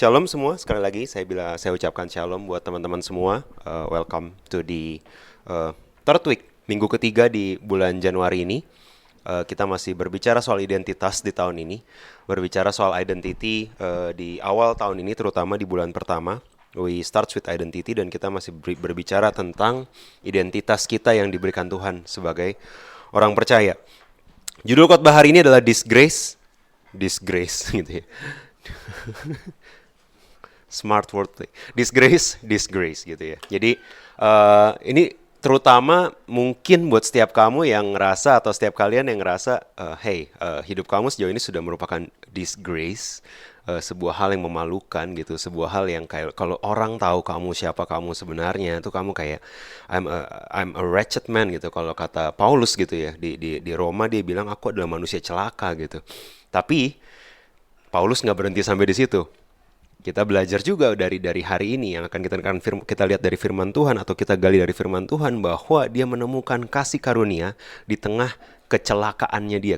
Shalom semua, sekali lagi saya ucapkan shalom buat teman-teman semua. Welcome to the third week, minggu ketiga di bulan Januari ini. Kita masih berbicara soal identitas di tahun ini, berbicara soal identity di awal tahun ini, terutama di bulan pertama. We start with identity dan kita masih berbicara tentang identitas kita yang diberikan Tuhan sebagai orang percaya. Judul khotbah hari ini adalah disgrace gitu ya. Smart word, disgrace gitu ya. Jadi ini terutama mungkin buat setiap kamu yang ngerasa atau setiap kalian yang ngerasa, hidup kamu sejauh ini sudah merupakan disgrace, sebuah hal yang memalukan gitu, sebuah hal yang kayak kalau orang tahu kamu siapa kamu sebenarnya, itu kamu kayak I'm a wretched man gitu. Kalau kata Paulus gitu ya di Roma, dia bilang aku adalah manusia celaka gitu. Tapi Paulus nggak berhenti sampai di situ. Kita belajar juga dari hari ini yang akan kita lihat dari firman Tuhan atau kita gali dari firman Tuhan bahwa dia menemukan kasih karunia di tengah kecelakaannya dia.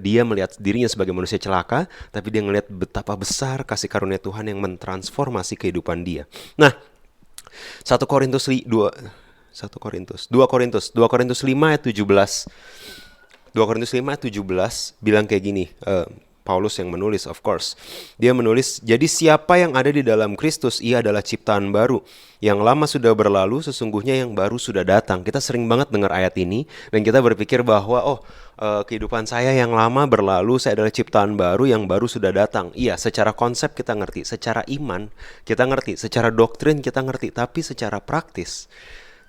Dia melihat dirinya sebagai manusia celaka, tapi dia melihat betapa besar kasih karunia Tuhan yang mentransformasi kehidupan dia. Nah, 1 Korintus 5 ayat 17. 2 Korintus 5 ayat 17 bilang kayak gini. Paulus yang menulis, of course. Dia menulis, jadi siapa yang ada di dalam Kristus, ia adalah ciptaan baru. Yang lama sudah berlalu, sesungguhnya yang baru sudah datang. Kita sering banget dengar ayat ini, dan kita berpikir bahwa, kehidupan saya yang lama berlalu, saya adalah ciptaan baru, yang baru sudah datang. Iya, secara konsep kita ngerti, secara iman kita ngerti, secara doktrin kita ngerti, tapi secara praktis,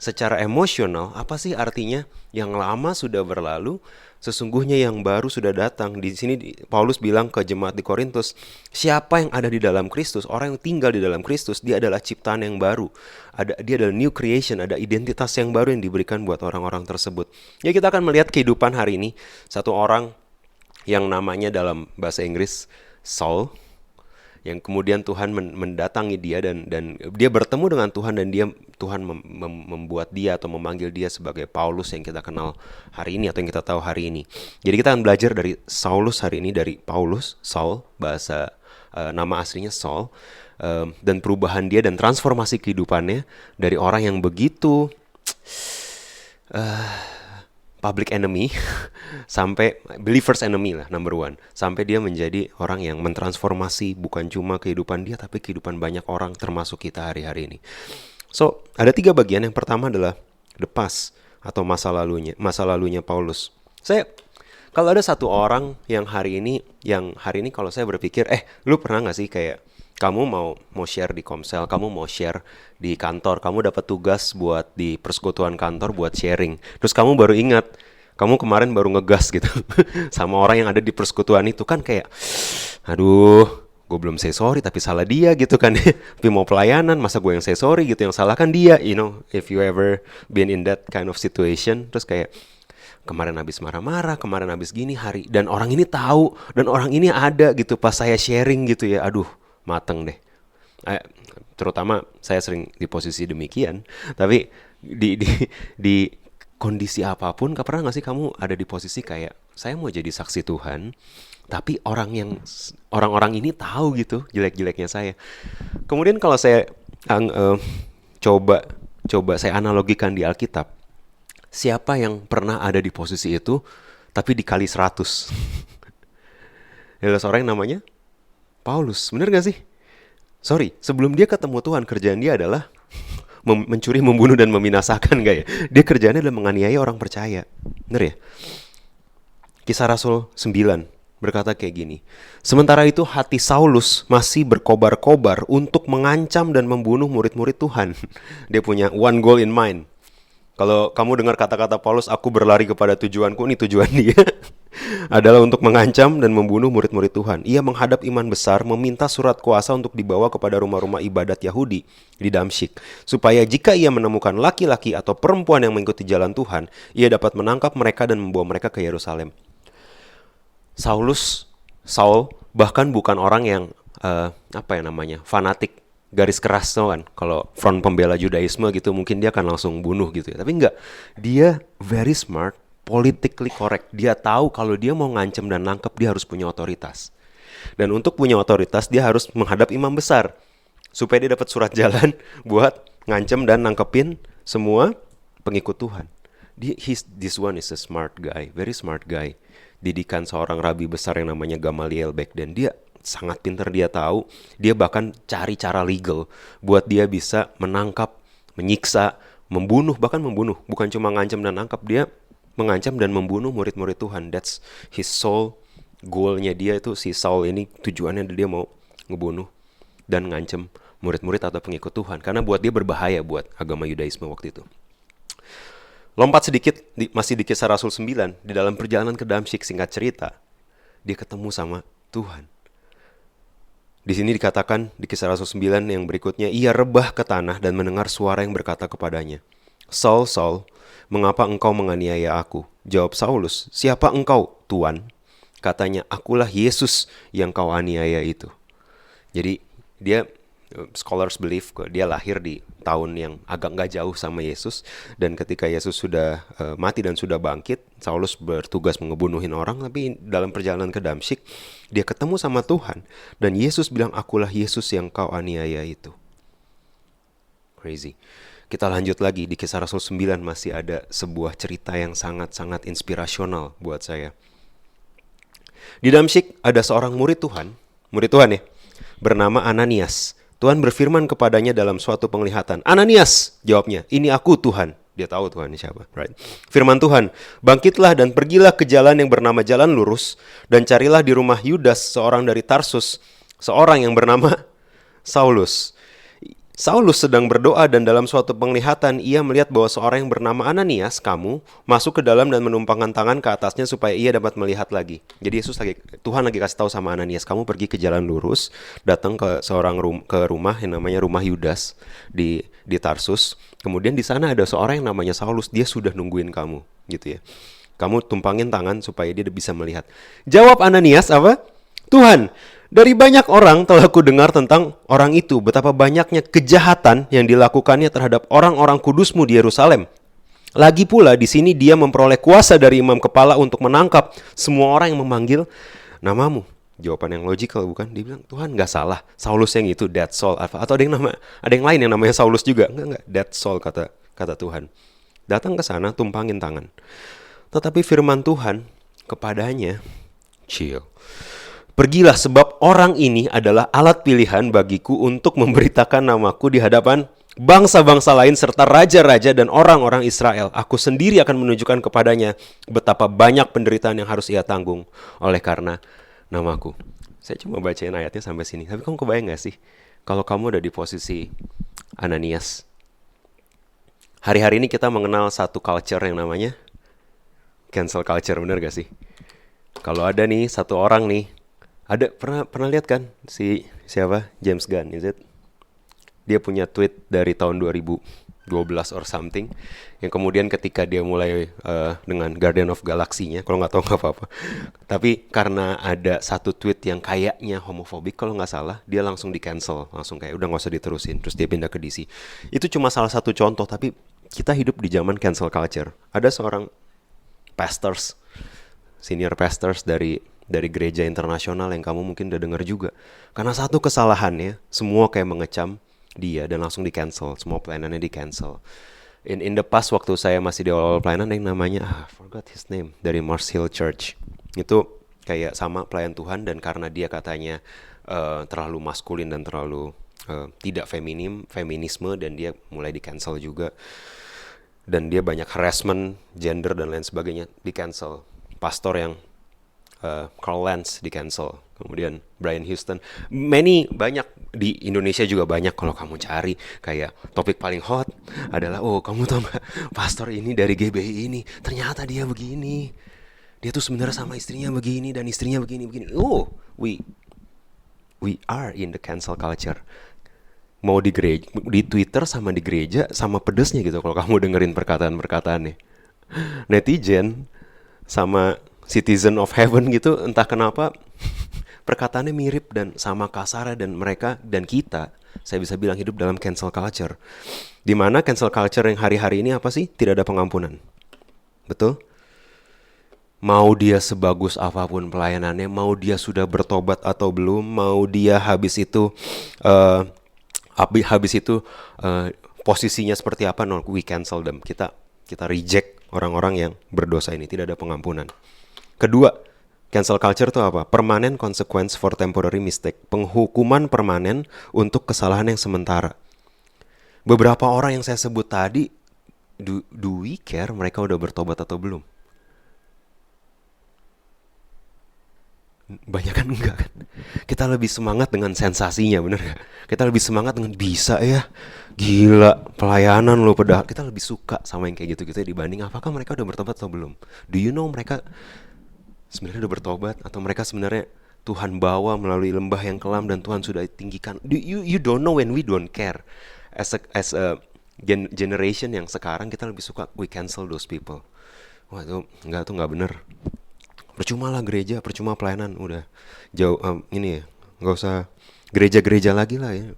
secara emosional, apa sih artinya yang lama sudah berlalu, sesungguhnya yang baru sudah datang. Di sini Paulus bilang ke jemaat di Korintus, siapa yang ada di dalam Kristus, orang yang tinggal di dalam Kristus, dia adalah ciptaan yang baru. Dia adalah new creation, ada identitas yang baru yang diberikan buat orang-orang tersebut. Ya, kita akan melihat kehidupan hari ini, satu orang yang namanya dalam bahasa Inggris Saul, yang kemudian Tuhan mendatangi dia dan dia bertemu dengan Tuhan dan Tuhan membuat dia atau memanggil dia sebagai Paulus yang kita kenal hari ini atau yang kita tahu hari ini. Jadi kita akan belajar dari Saulus hari ini, dari Paulus, Saul, bahasa nama aslinya Saul, dan perubahan dia dan transformasi kehidupannya dari orang yang begitu public enemy sampai believer's enemy lah, number one, sampai dia menjadi orang yang mentransformasi bukan cuma kehidupan dia tapi kehidupan banyak orang termasuk kita hari-hari ini. So, ada 3 bagian. Yang pertama adalah the past atau masa lalunya Paulus. Kalau ada satu orang yang hari ini kalau saya berpikir, lu pernah gak sih kayak kamu mau share di Komsel, kamu mau share di kantor, kamu dapat tugas buat di persekutuan kantor buat sharing. Terus kamu baru ingat, kamu kemarin baru ngegas gitu sama orang yang ada di persekutuan itu, kan kayak, aduh, gue belum say sorry tapi salah dia gitu kan. Tapi mau pelayanan, masa gue yang say sorry gitu, yang salah kan dia. You know, if you ever been in that kind of situation, terus kayak, kemarin habis marah-marah, kemarin habis gini hari, dan orang ini tahu, dan orang ini ada gitu pas saya sharing gitu ya, aduh, mateng deh. Terutama saya sering di posisi demikian. Tapi di kondisi apapun, pernah gak sih kamu ada di posisi kayak, saya mau jadi saksi Tuhan, tapi orang-orang ini tahu gitu jelek-jeleknya saya. Kemudian kalau saya coba saya analogikan di Alkitab, siapa yang pernah ada di posisi itu tapi dikali 100? Ada seorang yang namanya Paulus, bener gak sih? Sorry, sebelum dia ketemu Tuhan, kerjaan dia adalah mencuri, membunuh, dan membinasakan gak ya? Dia kerjaannya adalah menganiaya orang percaya. Bener ya? Kisah Rasul 9 berkata kayak gini, sementara itu hati Saulus masih berkobar-kobar untuk mengancam dan membunuh murid-murid Tuhan. Dia punya one goal in mind. Kalau kamu dengar kata-kata Paulus, aku berlari kepada tujuanku, ini tujuan dia adalah untuk mengancam dan membunuh murid-murid Tuhan. Ia menghadap imam besar, meminta surat kuasa untuk dibawa kepada rumah-rumah ibadat Yahudi di Damsyik, supaya jika ia menemukan laki-laki atau perempuan yang mengikuti jalan Tuhan, ia dapat menangkap mereka dan membawa mereka ke Yerusalem. Saul bahkan bukan orang yang fanatik, garis keras tuh kan. Kalau front pembela Judaisme gitu, mungkin dia akan langsung bunuh gitu ya. Tapi enggak, dia very smart, politically correct. Dia tahu kalau dia mau ngancem dan nangkep, dia harus punya otoritas. Dan untuk punya otoritas dia harus menghadap imam besar supaya dia dapat surat jalan buat ngancem dan nangkepin semua pengikut Tuhan. This one is a smart guy, very smart guy. Didikan seorang rabi besar yang namanya Gamaliel back then. Dia sangat pintar, dia tahu. Dia bahkan cari cara legal buat dia bisa menangkap, menyiksa, membunuh, bahkan membunuh. Bukan cuma ngancam dan nangkap, dia mengancam dan membunuh murid-murid Tuhan. That's his soul goalnya dia itu, si Saul ini tujuannya dia mau ngebunuh dan ngancam murid-murid atau pengikut Tuhan. Karena buat dia berbahaya buat agama Yudaisme waktu itu. Lompat sedikit, masih di Kisah Rasul 9, di dalam perjalanan ke Damsyik, singkat cerita, dia ketemu sama Tuhan. Di sini dikatakan di Kisah Rasul 9 yang berikutnya, ia rebah ke tanah dan mendengar suara yang berkata kepadanya, Saul, Saul, mengapa engkau menganiaya aku? Jawab Saulus, siapa engkau, Tuan? Katanya, akulah Yesus yang kau aniaya itu. Jadi dia, scholars believe dia lahir di tahun yang agak nggak jauh sama Yesus, dan ketika Yesus sudah mati dan sudah bangkit, Saulus bertugas mengebunuhin orang. Tapi dalam perjalanan ke Damsyik dia ketemu sama Tuhan dan Yesus bilang, akulah Yesus yang kau aniaya itu. Crazy. Kita lanjut lagi di Kisah Rasul 9, masih ada sebuah cerita yang sangat-sangat inspirasional buat saya. Di Damsyik ada seorang murid Tuhan ya, bernama Ananias. Tuhan berfirman kepadanya dalam suatu penglihatan. Ananias, jawabnya, ini aku Tuhan. Dia tahu Tuhan siapa, right? Firman Tuhan, bangkitlah dan pergilah ke jalan yang bernama Jalan Lurus, dan carilah di rumah Yudas seorang dari Tarsus, seorang yang bernama Saulus. Saulus sedang berdoa dan dalam suatu penglihatan ia melihat bahwa seorang yang bernama Ananias, kamu, masuk ke dalam dan menumpangkan tangan ke atasnya supaya ia dapat melihat lagi. Jadi Tuhan lagi kasih tahu sama Ananias, kamu pergi ke jalan lurus, datang ke ke rumah yang namanya rumah Yudas di Tarsus. Kemudian di sana ada seorang yang namanya Saulus, dia sudah nungguin kamu, gitu ya. Kamu tumpangin tangan supaya dia bisa melihat. Jawab Ananias apa? Tuhan, dari banyak orang telah ku dengar tentang orang itu, betapa banyaknya kejahatan yang dilakukannya terhadap orang-orang kudusmu di Yerusalem. Lagi pula di sini dia memperoleh kuasa dari imam kepala untuk menangkap semua orang yang memanggil namamu. Jawaban yang logikal, bukan? Dia bilang, Tuhan nggak salah, Saulus yang itu dead Saul, atau ada yang lain yang namanya Saulus juga. Enggak, dead Saul kata Tuhan. Datang ke sana, tumpangin tangan. Tetapi firman Tuhan kepadanya, chill. Pergilah sebab orang ini adalah alat pilihan bagiku untuk memberitakan namaku di hadapan bangsa-bangsa lain serta raja-raja dan orang-orang Israel. Aku sendiri akan menunjukkan kepadanya betapa banyak penderitaan yang harus ia tanggung oleh karena namaku. Saya cuma bacain ayatnya sampai sini. Tapi kamu kebayang gak sih kalau kamu ada di posisi Ananias? Hari-hari ini kita mengenal satu culture yang namanya cancel culture, bener gak sih? Kalau ada nih satu orang nih, ada pernah lihat kan siapa James Gunn, is it? Dia punya tweet dari tahun 2012 or something, yang kemudian ketika dia mulai dengan Guardian of Galaxy-nya, kalau nggak tahu nggak apa-apa, tapi karena ada satu tweet yang kayaknya homofobik kalau nggak salah, dia langsung di cancel, langsung kayak udah nggak usah diterusin, terus dia pindah ke DC. Itu cuma salah satu contoh, tapi kita hidup di zaman cancel culture. Ada seorang senior pastors dari gereja internasional yang kamu mungkin udah dengar juga. Karena satu kesalahannya, semua kayak mengecam dia dan langsung di cancel, semua pelayanannya di cancel. In the past, waktu saya masih di awal pelayanan, yang namanya forgot his name, dari Mars Hill Church. Itu kayak sama pelayan Tuhan, dan karena dia katanya terlalu maskulin dan terlalu tidak feminisme, dan dia mulai di cancel juga. Dan dia banyak harassment gender dan lain sebagainya, di cancel. Pastor yang Carl Lentz di cancel, kemudian Brian Houston, banyak di Indonesia juga banyak. Kalau kamu cari kayak topik paling hot adalah, kamu tahu nggak pastor ini dari GBI ini ternyata dia begini, dia tuh sebenarnya sama istrinya begini dan istrinya begini. We are in the cancel culture. Mau di gereja, di Twitter sama di gereja sama pedesnya gitu kalau kamu dengerin perkataan-perkataannya. Netizen sama Citizen of Heaven gitu, entah kenapa perkataannya mirip dan sama kasar, dan mereka dan kita, saya bisa bilang, hidup dalam cancel culture. Dimana cancel culture yang hari-hari ini apa sih? Tidak ada pengampunan. Betul? Mau dia sebagus apapun pelayanannya, mau dia sudah bertobat atau belum, mau dia habis itu eh, habis itu posisinya seperti apa, no, we cancel them. Kita reject orang-orang yang berdosa ini, tidak ada pengampunan. Kedua, cancel culture itu apa? Permanent consequence for temporary mistake. Penghukuman permanen untuk kesalahan yang sementara. Beberapa orang yang saya sebut tadi, do we care mereka udah bertobat atau belum? Banyak kan enggak kan? Kita lebih semangat dengan sensasinya, bener gak? Kita lebih semangat dengan bisa ya, gila pelayanan lo pedah. Kita lebih suka sama yang kayak gitu-gitu dibanding apakah mereka udah bertobat atau belum. Do you know mereka sebenarnya udah bertobat atau mereka sebenarnya Tuhan bawa melalui lembah yang kelam dan Tuhan sudah tinggikan. You don't know when we don't care. As a generation yang sekarang kita lebih suka we cancel those people. Wah tuh nggak bener. Percuma lah gereja, percuma pelayanan, udah jauh ini ya, nggak usah gereja-gereja lagi lah ya.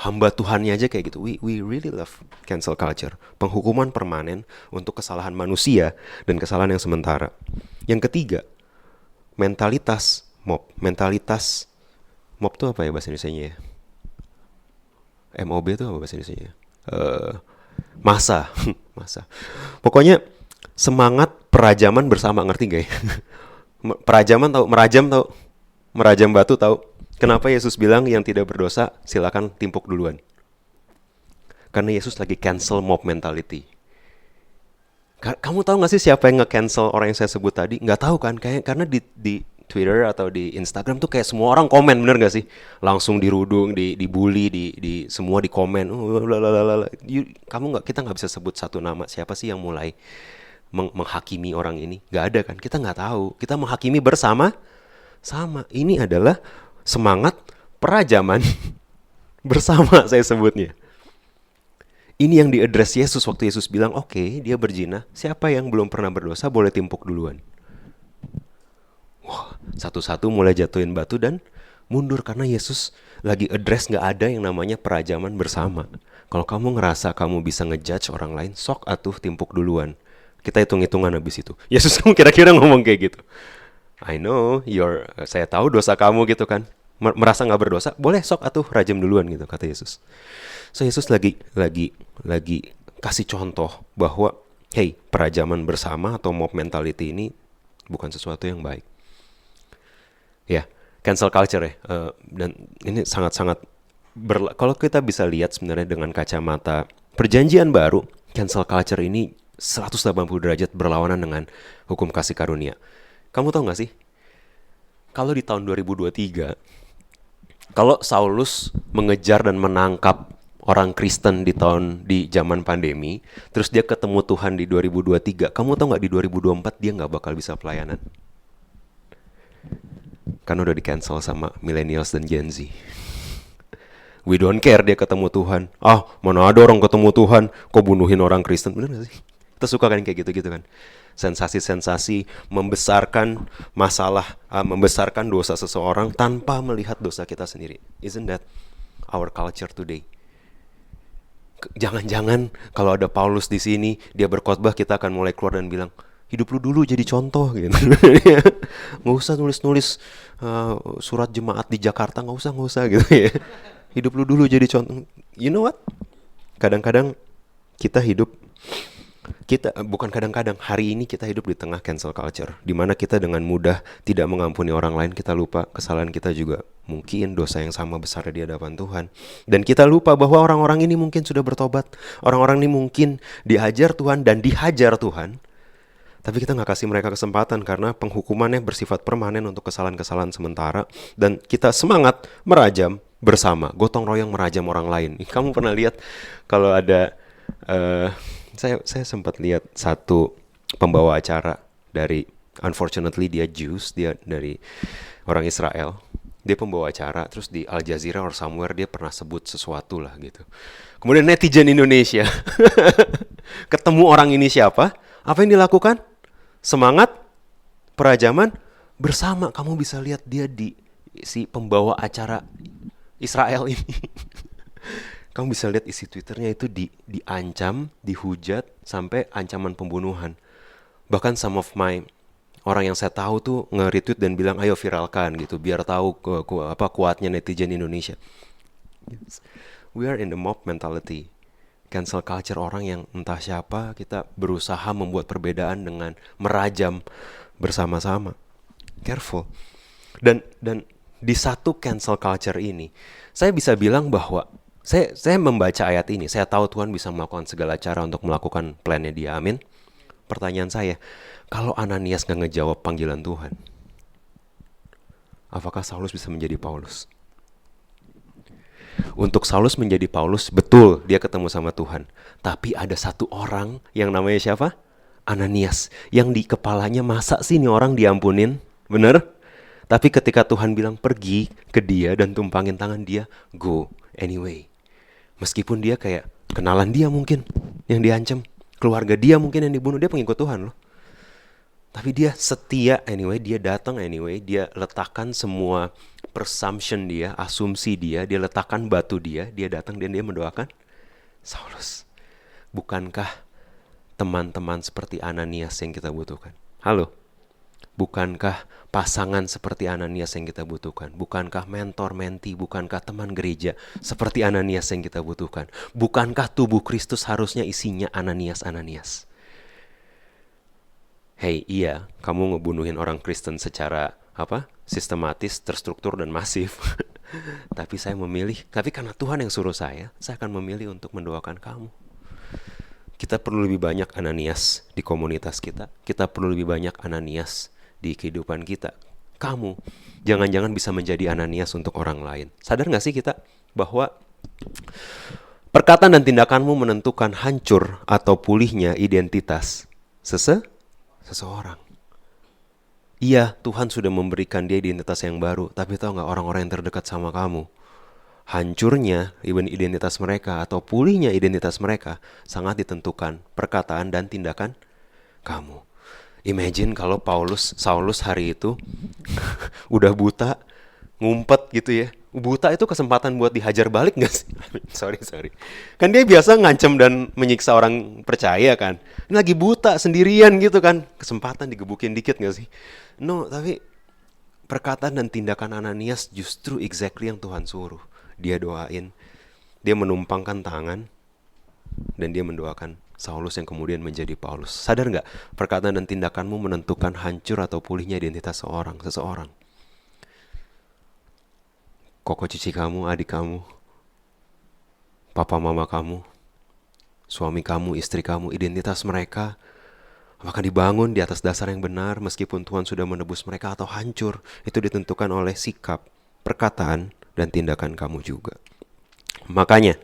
Hamba Tuhannya aja kayak gitu. We really love cancel culture. Penghukuman permanen untuk kesalahan manusia dan kesalahan yang sementara. Yang ketiga, mentalitas mob. Mentalitas mob tuh apa ya bahasa Indonesianya ya? MOB tuh apa bahasa Indonesianya ya? Masa. Masa. Pokoknya semangat perajaman bersama, ngerti gak ya? Perajaman tahu, merajam batu tahu. Kenapa Yesus bilang yang tidak berdosa silakan timpuk duluan? Karena Yesus lagi cancel mob mentality. Kamu tahu gak sih siapa yang nge-cancel orang yang saya sebut tadi? Nggak tahu kan? Karena di Twitter atau di Instagram tuh kayak semua orang komen, bener gak sih? Langsung dirudung, dibully, semua di komen. Kita nggak bisa sebut satu nama. Siapa sih yang mulai menghakimi orang ini? Nggak ada kan? Kita nggak tahu. Kita menghakimi bersama. Ini adalah semangat perajaman bersama, saya sebutnya. Ini yang diadres Yesus waktu Yesus bilang, oke, dia berzina. Siapa yang belum pernah berdosa boleh timpuk duluan. Wah, satu-satu mulai jatuhin batu dan mundur karena Yesus lagi address gak ada yang namanya perajaman bersama. Kalau kamu ngerasa kamu bisa ngejudge orang lain, sok atuh timpuk duluan. Kita hitung-hitungan habis itu. Yesus kamu kira-kira ngomong kayak gitu. I know, saya tahu dosa kamu gitu kan. Merasa gak berdosa, boleh sok atuh rajam duluan gitu, kata Yesus. So Yesus lagi kasih contoh bahwa hey, perajaman bersama atau mob mentality ini bukan sesuatu yang baik. Ya, cancel culture ya. Dan ini sangat-sangat kalau kita bisa lihat sebenarnya dengan kacamata perjanjian baru, cancel culture ini 180 derajat berlawanan dengan hukum kasih karunia. Kamu tahu gak sih? Kalau di tahun 2023, kalau Saulus mengejar dan menangkap orang Kristen di zaman pandemi, terus dia ketemu Tuhan di 2023, kamu tahu nggak di 2024 dia nggak bakal bisa pelayanan? Kan udah di-cancel sama millennials dan Gen Z. We don't care dia ketemu Tuhan. Mana ada orang ketemu Tuhan, kok bunuhin orang Kristen? Bener gak sih? Kita suka kan kayak gitu-gitu kan. Sensasi-sensasi, membesarkan masalah, membesarkan dosa seseorang tanpa melihat dosa kita sendiri. Isn't that our culture today? Jangan-jangan kalau ada Paulus di sini, dia berkhotbah, kita akan mulai keluar dan bilang, hidup lu dulu jadi contoh gitu. Nggak usah nulis-nulis surat jemaat di Jakarta, nggak usah gitu ya. Hidup lu dulu jadi contoh. You know what? Kadang-kadang bukan kadang-kadang, hari ini kita hidup di tengah cancel culture, di mana kita dengan mudah tidak mengampuni orang lain. Kita lupa kesalahan kita juga mungkin dosa yang sama besar di hadapan Tuhan. Dan kita lupa bahwa orang-orang ini mungkin sudah bertobat. Orang-orang ini mungkin diajar Tuhan dan dihajar Tuhan. Tapi kita gak kasih mereka kesempatan karena penghukumannya bersifat permanen untuk kesalahan-kesalahan sementara. Dan kita semangat merajam bersama, gotong royong merajam orang lain. Kamu pernah lihat kalau ada... Saya sempat lihat satu pembawa acara dari, unfortunately dia Jews, dia dari orang Israel. Dia pembawa acara, terus di Al Jazeera or somewhere dia pernah sebut sesuatu lah gitu. Kemudian netizen Indonesia ketemu orang ini siapa? Apa yang dilakukan? Semangat perajaman bersama. Kamu bisa lihat dia si pembawa acara Israel ini. Kamu bisa lihat isi Twitternya itu diancam, dihujat, sampai ancaman pembunuhan. Bahkan some of my Orang yang saya tahu tuh nge-retweet dan bilang ayo viralkan gitu biar tahu apa kuatnya netizen Indonesia. Yes. We are in the mob mentality. Cancel culture, orang yang entah siapa, kita berusaha membuat perbedaan dengan merajam bersama-sama. Careful. Dan di satu cancel culture ini, saya bisa bilang bahwa saya membaca ayat ini, saya tahu Tuhan bisa melakukan segala cara untuk melakukan plannya dia. Amin. Pertanyaan saya, kalau Ananias gak ngejawab panggilan Tuhan, apakah Saulus bisa menjadi Paulus? Untuk Saulus menjadi Paulus, betul dia ketemu sama Tuhan. Tapi ada satu orang yang namanya siapa? Ananias. Yang di kepalanya, masa sih ini orang diampunin? Bener? Tapi ketika Tuhan bilang pergi ke dia dan tumpangin tangan dia, go anyway. Meskipun dia kayak kenalan dia mungkin yang diancam, keluarga dia mungkin yang dibunuh, dia pengikut Tuhan loh. Tapi dia setia anyway, dia datang anyway, dia letakkan semua presumption dia, asumsi dia letakkan batu dia datang dan dia mendoakan Saulus. Bukankah teman-teman seperti Ananias yang kita butuhkan? Halo? Bukankah pasangan seperti Ananias yang kita butuhkan? Bukankah mentor, menti, bukankah teman gereja seperti Ananias yang kita butuhkan? Bukankah tubuh Kristus harusnya isinya Ananias-Ananias? Hey, iya, kamu ngebunuhin orang Kristen secara sistematis, terstruktur dan masif. Tapi saya memilih, tapi karena Tuhan yang suruh saya akan memilih untuk mendoakan kamu. Kita perlu lebih banyak Ananias di komunitas kita. Kita perlu lebih banyak Ananias di kehidupan kita. Kamu jangan-jangan bisa menjadi Ananias untuk orang lain. Sadar gak sih kita bahwa perkataan dan tindakanmu menentukan hancur atau pulihnya identitas seseorang. Iya, Tuhan sudah memberikan dia identitas yang baru, tapi tahu gak orang-orang yang terdekat sama kamu, hancurnya identitas mereka atau pulihnya identitas mereka sangat ditentukan perkataan dan tindakan kamu. Imagine kalau Saulus hari itu udah buta, ngumpet gitu ya. Buta itu kesempatan buat dihajar balik gak sih? Sorry. Kan dia biasa ngancem dan menyiksa orang percaya kan. Ini lagi buta sendirian gitu kan. Kesempatan digebukin dikit gak sih? No, tapi perkataan dan tindakan Ananias justru exactly yang Tuhan suruh. Dia doain, dia menumpangkan tangan, dan dia mendoakan Saulus yang kemudian menjadi Paulus. Sadar gak? Perkataan dan tindakanmu menentukan hancur atau pulihnya identitas seseorang. Koko cici kamu, adik kamu, papa mama kamu, suami kamu, istri kamu, identitas mereka apakah dibangun di atas dasar yang benar meskipun Tuhan sudah menebus mereka, atau hancur? Itu ditentukan oleh sikap, perkataan, dan tindakan kamu juga. Makanya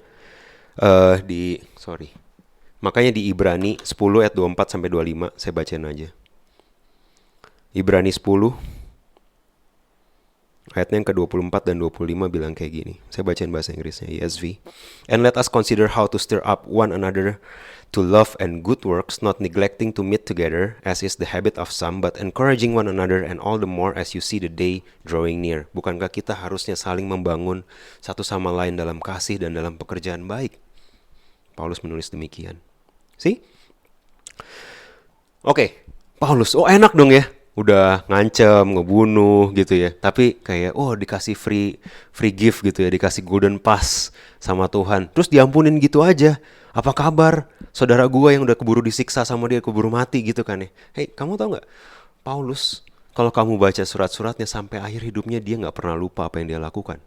Makanya di Ibrani 10 ayat 24 sampai 25 saya bacain aja. Ibrani 10 ayatnya yang ke-24 dan 25 bilang kayak gini. Saya bacain bahasa Inggrisnya, ESV. And let us consider how to stir up one another to love and good works, not neglecting to meet together, as is the habit of some, but encouraging one another, and all the more as you see the day drawing near. Bukankah kita harusnya saling membangun satu sama lain dalam kasih dan dalam pekerjaan baik? Paulus menulis demikian. See? Oke, Paulus, enak dong ya. Udah ngancem, ngebunuh gitu ya. Tapi kayak dikasih free gift gitu ya, dikasih golden pass sama Tuhan. Terus diampunin gitu aja. Apa kabar saudara gua yang udah keburu disiksa sama dia, keburu mati gitu kan ya. Hey, kamu tahu gak? Paulus, kalau kamu baca surat-suratnya sampai akhir hidupnya, dia gak pernah lupa apa yang dia lakukan.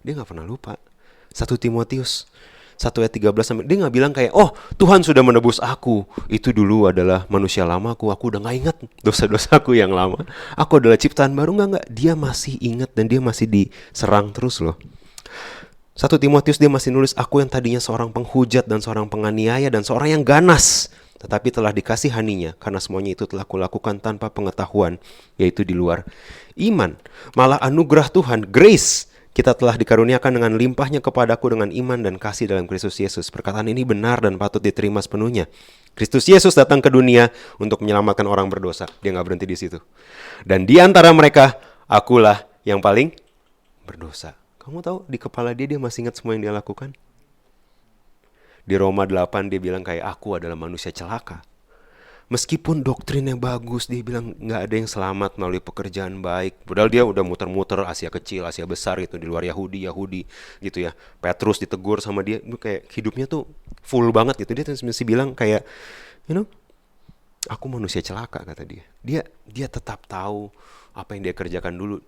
Dia gak pernah lupa. 1 Timotius 1 ayat 13 sampai, dia gak bilang kayak, Tuhan sudah menebus aku, itu dulu adalah manusia lamaku, aku udah gak ingat dosa-dosaku yang lama, aku adalah ciptaan baru. Enggak, dia masih ingat dan dia masih diserang terus loh. 1 Timotius dia masih nulis, aku yang tadinya seorang penghujat dan seorang penganiaya dan seorang yang ganas, tetapi telah dikasihaninya karena semuanya itu telah kulakukan tanpa pengetahuan, yaitu di luar iman. Malah anugerah Tuhan, grace, kita telah dikaruniakan dengan limpahnya kepadaku dengan iman dan kasih dalam Kristus Yesus. Perkataan ini benar dan patut diterima sepenuhnya. Kristus Yesus datang ke dunia untuk menyelamatkan orang berdosa. Dia gak berhenti di situ. Dan di antara mereka, akulah yang paling berdosa. Kamu tahu di kepala dia masih ingat semua yang dia lakukan? Di Roma 8 dia bilang kayak, aku adalah manusia celaka. Meskipun doktrinnya bagus, dia bilang nggak ada yang selamat melalui pekerjaan baik. Padahal dia udah muter-muter Asia kecil, Asia besar gitu, di luar Yahudi, Yahudi gitu ya. Petrus ditegur sama dia, kayak hidupnya tuh full banget gitu. Dia masih bilang kayak, you know, aku manusia celaka kata dia. Dia tetap tahu apa yang dia kerjakan dulu.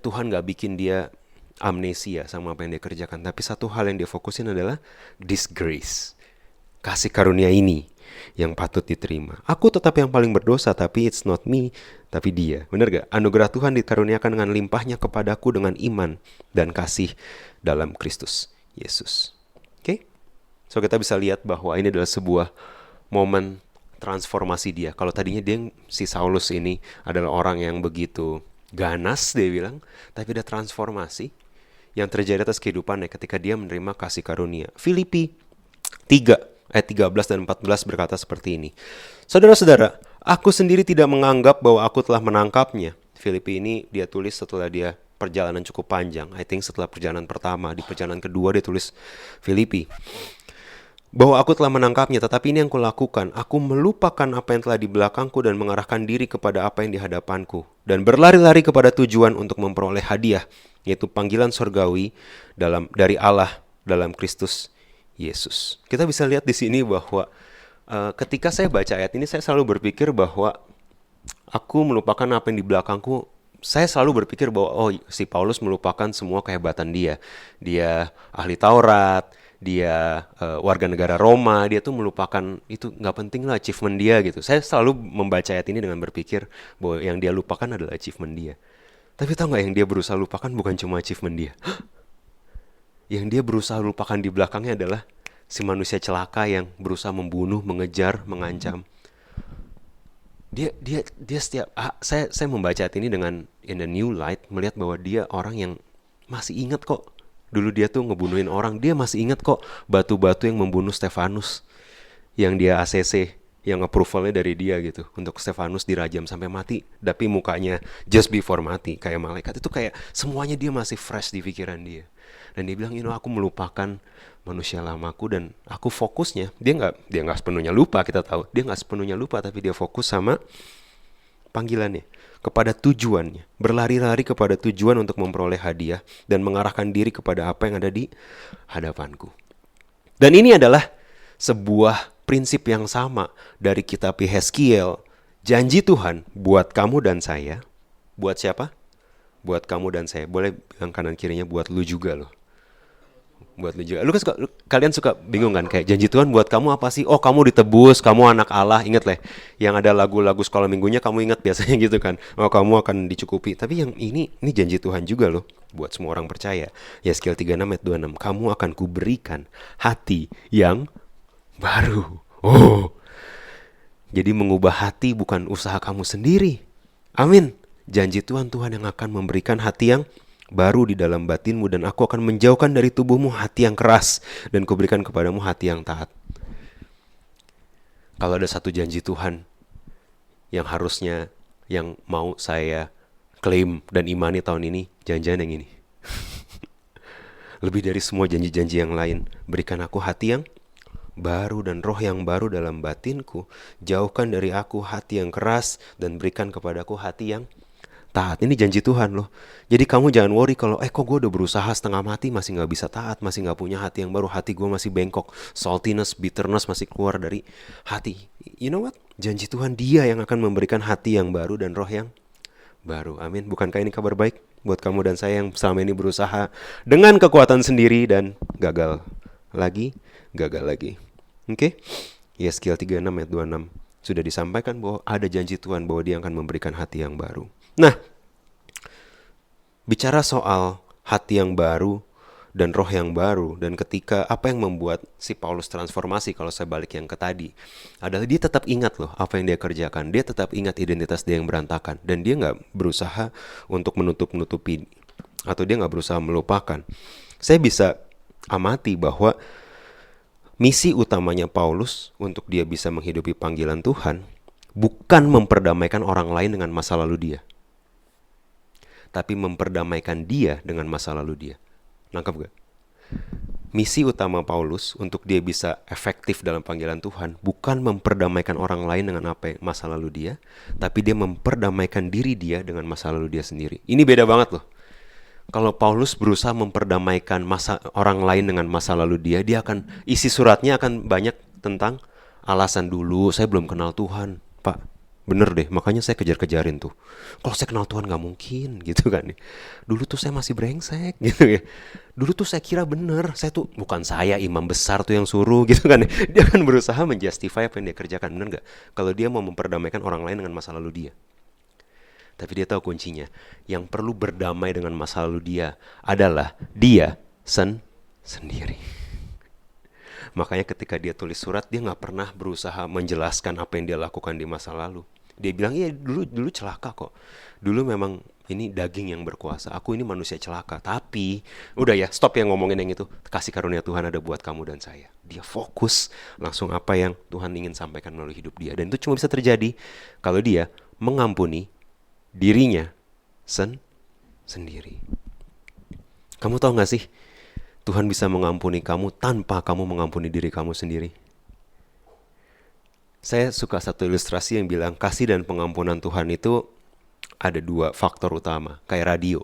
Tuhan nggak bikin dia amnesia sama apa yang dia kerjakan. Tapi satu hal yang dia fokusin adalah this grace, kasih karunia ini yang patut diterima. Aku tetap yang paling berdosa, tapi it's not me, tapi dia. Benar gak? Anugerah Tuhan dikaruniakan dengan limpahnya kepadaku dengan iman dan kasih dalam Kristus Yesus. Oke? So kita bisa lihat bahwa ini adalah sebuah momen transformasi dia. Kalau tadinya si Saulus ini adalah orang yang begitu ganas, dia bilang, tapi ada transformasi yang terjadi atas kehidupannya ketika dia menerima kasih karunia. Filipi 3 ayat 13 dan 14 berkata seperti ini. Saudara-saudara, aku sendiri tidak menganggap bahwa aku telah menangkapnya. Filipi ini dia tulis setelah dia perjalanan cukup panjang. I think setelah perjalanan pertama, di perjalanan kedua dia tulis Filipi. Bahwa aku telah menangkapnya, tetapi ini yang kulakukan. Aku melupakan apa yang telah di belakangku dan mengarahkan diri kepada apa yang di hadapanku. Dan berlari-lari kepada tujuan untuk memperoleh hadiah, yaitu panggilan surgawi dari Allah dalam Kristus Yesus. Kita bisa lihat di sini bahwa ketika saya baca ayat ini, saya selalu berpikir bahwa aku melupakan apa yang di belakangku. Saya selalu berpikir bahwa si Paulus melupakan semua kehebatan dia. Dia ahli Taurat, dia warga negara Roma, dia tuh melupakan itu, nggak penting lah achievement dia gitu. Saya selalu membaca ayat ini dengan berpikir bahwa yang dia lupakan adalah achievement dia. Tapi tahu nggak, yang dia berusaha lupakan bukan cuma achievement dia. Yang dia berusaha lupakan di belakangnya adalah si manusia celaka yang berusaha membunuh, mengejar, mengancam. Dia setiap saya membaca ini dengan in the new light, melihat bahwa dia orang yang masih ingat kok dulu dia tuh ngebunuhin orang. Dia masih ingat kok batu-batu yang membunuh Stefanus, yang dia ACC, yang approvalnya dari dia gitu, untuk Stefanus dirajam sampai mati, tapi mukanya just before mati kayak malaikat. Itu kayak semuanya dia masih fresh di pikiran dia. Dan dia bilang, aku melupakan manusia lamaku dan aku fokusnya. Dia nggak sepenuhnya lupa, kita tahu. Dia nggak sepenuhnya lupa, tapi dia fokus sama panggilannya, kepada tujuannya. Berlari-lari kepada tujuan untuk memperoleh hadiah dan mengarahkan diri kepada apa yang ada di hadapanku. Dan ini adalah sebuah prinsip yang sama dari kitab Yeskiel. Janji Tuhan buat kamu dan saya. Buat siapa? Buat kamu dan saya. Boleh bilang kanan kirinya, buat lu juga loh. Buat lu juga. Kalian suka bingung kan, kayak janji Tuhan buat kamu apa sih? Oh, kamu ditebus, kamu anak Allah. Ingat lah, yang ada lagu-lagu sekolah minggunya kamu ingat biasanya gitu kan. Oh, kamu akan dicukupi. Tapi yang ini janji Tuhan juga loh buat semua orang percaya. Yeskiel 36 ayat 26. Kamu akan kuberikan hati yang baru. Oh. Jadi mengubah hati bukan usaha kamu sendiri. Amin. Janji Tuhan yang akan memberikan hati yang baru di dalam batinmu, dan aku akan menjauhkan dari tubuhmu hati yang keras dan kuberikan kepadamu hati yang taat. Kalau ada satu janji Tuhan yang harusnya yang mau saya klaim dan imani tahun ini, janjian yang ini. Lebih dari semua janji-janji yang lain, berikan aku hati yang baru dan roh yang baru dalam batinku. Jauhkan dari aku hati yang keras dan berikan kepadaku hati yang taat. Ini janji Tuhan loh. Jadi kamu jangan worry kalau kok gue udah berusaha setengah mati masih gak bisa taat, masih gak punya hati yang baru, hati gue masih bengkok, saltiness, bitterness masih keluar dari hati. You know what? Janji Tuhan, dia yang akan memberikan hati yang baru dan roh yang baru. Amin. Bukankah ini kabar baik buat kamu dan saya yang selama ini berusaha dengan kekuatan sendiri dan gagal lagi. Oke? Yeskiel 36 ayat 26 sudah disampaikan bahwa ada janji Tuhan bahwa dia akan memberikan hati yang baru. Nah, bicara soal hati yang baru dan roh yang baru, dan ketika apa yang membuat si Paulus transformasi, kalau saya balik yang ke tadi, adalah dia tetap ingat loh apa yang dia kerjakan. Dia tetap ingat identitas dia yang berantakan, dan dia gak berusaha untuk menutup-nutupi, atau dia gak berusaha melupakan. Saya bisa amati bahwa misi utamanya Paulus untuk dia bisa menghidupi panggilan Tuhan bukan memperdamaikan orang lain dengan masa lalu dia, tapi memperdamaikan dia dengan masa lalu dia. Nangkap gak? Misi utama Paulus untuk dia bisa efektif dalam panggilan Tuhan bukan memperdamaikan orang lain dengan apa yang masa lalu dia, tapi dia memperdamaikan diri dia dengan masa lalu dia sendiri. Ini beda banget loh. Kalau Paulus berusaha memperdamaikan orang lain dengan masa lalu dia akan isi suratnya akan banyak tentang alasan dulu saya belum kenal Tuhan, Pak. Bener deh, makanya saya kejar-kejarin tuh. Kalau saya kenal Tuhan gak mungkin gitu kan. Dulu tuh saya masih brengsek gitu ya. Dulu tuh saya kira bener, saya tuh bukan saya imam besar tuh yang suruh gitu kan. Dia akan berusaha menjustify apa yang dia kerjakan, bener gak? Kalau dia mau memperdamaikan orang lain dengan masa lalu dia. Tapi dia tahu kuncinya. Yang perlu berdamai dengan masa lalu dia adalah dia sendiri. Makanya ketika dia tulis surat, dia gak pernah berusaha menjelaskan apa yang dia lakukan di masa lalu. Dia bilang, iya dulu celaka kok. Dulu memang ini daging yang berkuasa. Aku ini manusia celaka. Tapi, udah ya, stop yang ngomongin yang itu. Kasih karunia Tuhan ada buat kamu dan saya. Dia fokus langsung apa yang Tuhan ingin sampaikan melalui hidup dia. Dan itu cuma bisa terjadi kalau dia mengampuni dirinya sendiri. Kamu tahu gak sih, Tuhan bisa mengampuni kamu tanpa kamu mengampuni diri kamu sendiri. Saya suka satu ilustrasi yang bilang kasih dan pengampunan Tuhan itu ada dua faktor utama, kayak radio.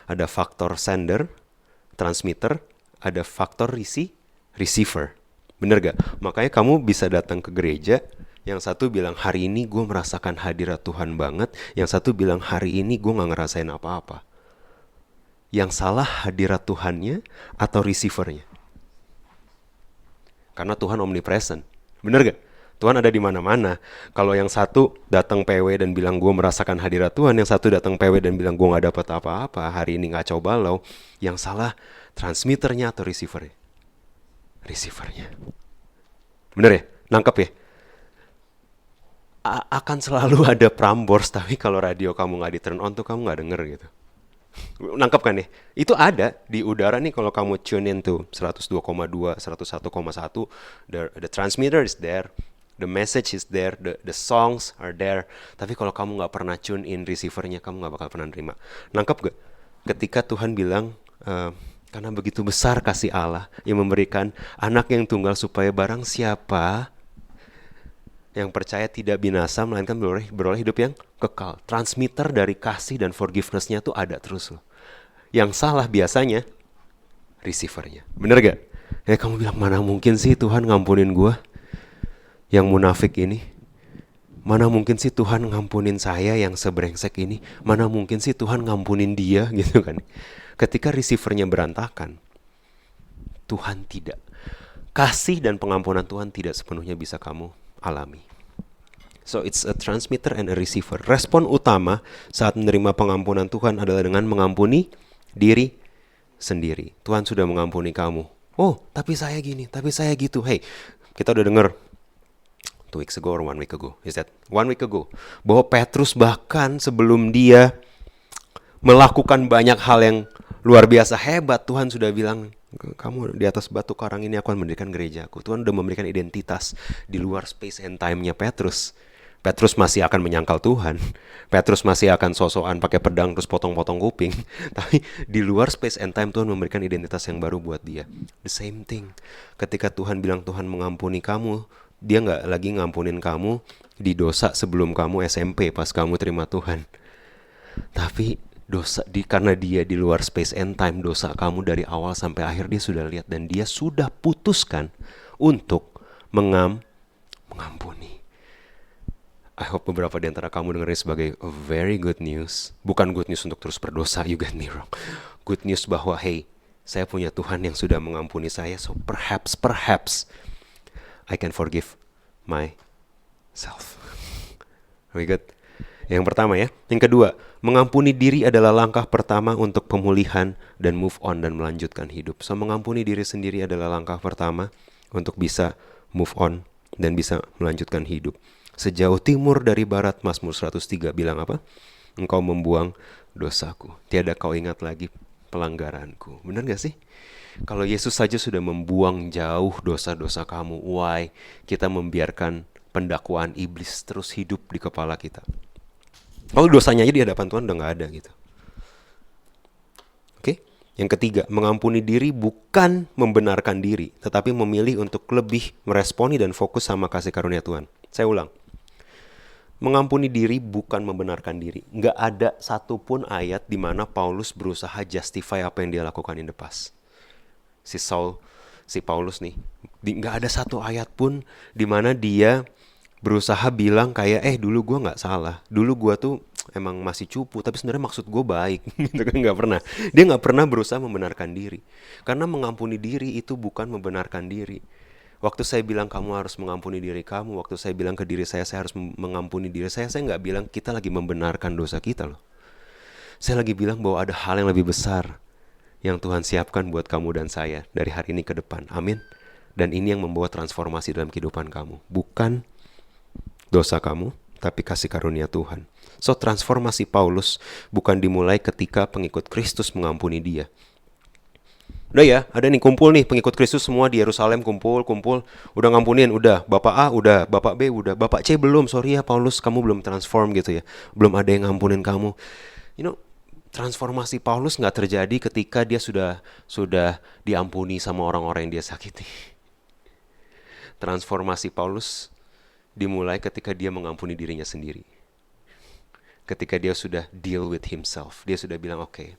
Ada faktor sender, transmitter, ada faktor receiver. Bener gak? Makanya kamu bisa datang ke gereja, yang satu bilang hari ini gue merasakan hadirat Tuhan banget, yang satu bilang hari ini gue gak ngerasain apa-apa. Yang salah hadirat Tuhannya atau receivernya? Karena Tuhan omnipresent. Bener gak? Tuhan ada di mana-mana. Kalau yang satu datang PW dan bilang gue merasakan hadirat Tuhan, yang satu datang PW dan bilang gue gak dapat apa-apa, hari ini kacau balau, yang salah transmitternya atau receivernya? Receivernya. Bener ya? Nangkep ya? Akan selalu ada Prambors, tapi kalau radio kamu gak di turn on tuh kamu gak denger gitu. Nangkep kan ya? Itu ada di udara nih kalau kamu tune in tuh 102,2, 101,1, the transmitter is there, the message is there, the songs are there. Tapi kalau kamu gak pernah tune in receivernya, kamu gak bakal pernah nerima. Nangkep gak? Ketika Tuhan bilang, karena begitu besar kasih Allah yang memberikan anak yang tunggal supaya barang siapa yang percaya tidak binasa, melainkan beroleh hidup yang kekal. Transmitter dari kasih dan forgiveness-nya tuh ada terus loh. Yang salah biasanya receivernya. Bener gak? Ya kamu bilang, mana mungkin sih Tuhan ngampunin gue yang munafik ini? Mana mungkin sih Tuhan ngampunin saya yang sebrengsek ini? Mana mungkin sih Tuhan ngampunin dia gitu kan? Ketika receivernya berantakan, Tuhan tidak. Kasih dan pengampunan Tuhan tidak sepenuhnya bisa kamu alami. So it's a transmitter and a receiver. Respon utama saat menerima pengampunan Tuhan adalah dengan mengampuni diri sendiri. Tuhan sudah mengampuni kamu. Oh, tapi saya gini, tapi saya gitu. Hey, kita udah dengar 2 weeks ago or 1 week ago. Is that 1 week ago? Bahwa Petrus bahkan sebelum dia melakukan banyak hal yang luar biasa hebat, Tuhan sudah bilang, kamu di atas batu karang ini aku akan mendirikan gerejaku. Tuhan sudah memberikan identitas di luar space and time-nya Petrus. Petrus masih akan menyangkal Tuhan. Petrus masih akan sosokan pakai pedang terus potong-potong kuping. Tapi di luar space and time Tuhan memberikan identitas yang baru buat dia. The same thing. Ketika Tuhan bilang Tuhan mengampuni kamu, dia gak lagi ngampunin kamu di dosa sebelum kamu SMP pas kamu terima Tuhan. Tapi karena dia di luar space and time, dosa kamu dari awal sampai akhir dia sudah lihat. Dan dia sudah putuskan untuk mengampuni. I hope beberapa di antara kamu dengerin sebagai very good news. Bukan good news untuk terus berdosa, you get me wrong. Good news bahwa hey, saya punya Tuhan yang sudah mengampuni saya. So perhaps I can forgive myself. Very good. Yang pertama ya. Yang kedua, mengampuni diri adalah langkah pertama untuk pemulihan dan move on dan melanjutkan hidup. So mengampuni diri sendiri adalah langkah pertama untuk bisa move on dan bisa melanjutkan hidup. Sejauh timur dari barat, Mazmur 103 bilang apa? Engkau membuang dosaku, tiada kau ingat lagi pelanggaranku. Benar gak sih? Kalau Yesus saja sudah membuang jauh dosa-dosa kamu, why kita membiarkan pendakwaan iblis terus hidup di kepala kita? Kalau dosanya aja di hadapan Tuhan udah gak ada gitu. Oke? Yang ketiga, mengampuni diri bukan membenarkan diri, tetapi memilih untuk lebih meresponi dan fokus sama kasih karunia Tuhan. Saya ulang. Mengampuni diri bukan membenarkan diri. Nggak ada satupun ayat di mana Paulus berusaha justify apa yang dia lakukan in the past. Si Paulus nih, nggak ada satu ayat pun di mana dia berusaha bilang kayak, dulu gue nggak salah, dulu gue tuh emang masih cupu, tapi sebenarnya maksud gue baik. Gitu kan, nggak pernah. Dia nggak pernah berusaha membenarkan diri. Karena mengampuni diri itu bukan membenarkan diri. Waktu saya bilang kamu harus mengampuni diri kamu, waktu saya bilang ke diri saya harus mengampuni diri saya nggak bilang kita lagi membenarkan dosa kita loh. Saya lagi bilang bahwa ada hal yang lebih besar yang Tuhan siapkan buat kamu dan saya dari hari ini ke depan. Amin. Dan ini yang membawa transformasi dalam kehidupan kamu. Bukan dosa kamu, tapi kasih karunia Tuhan. So, transformasi Paulus bukan dimulai ketika pengikut Kristus mengampuni dia. Udah ya, ada nih kumpul nih pengikut Kristus semua di Yerusalem, kumpul. Udah ngampunin, udah. Bapak A udah, Bapak B udah, Bapak C belum. Sorry ya Paulus, kamu belum transform gitu ya. Belum ada yang ngampunin kamu. Transformasi Paulus nggak terjadi ketika dia sudah diampuni sama orang-orang yang dia sakiti. Transformasi Paulus dimulai ketika dia mengampuni dirinya sendiri. Ketika dia sudah deal with himself. Dia sudah bilang, oke,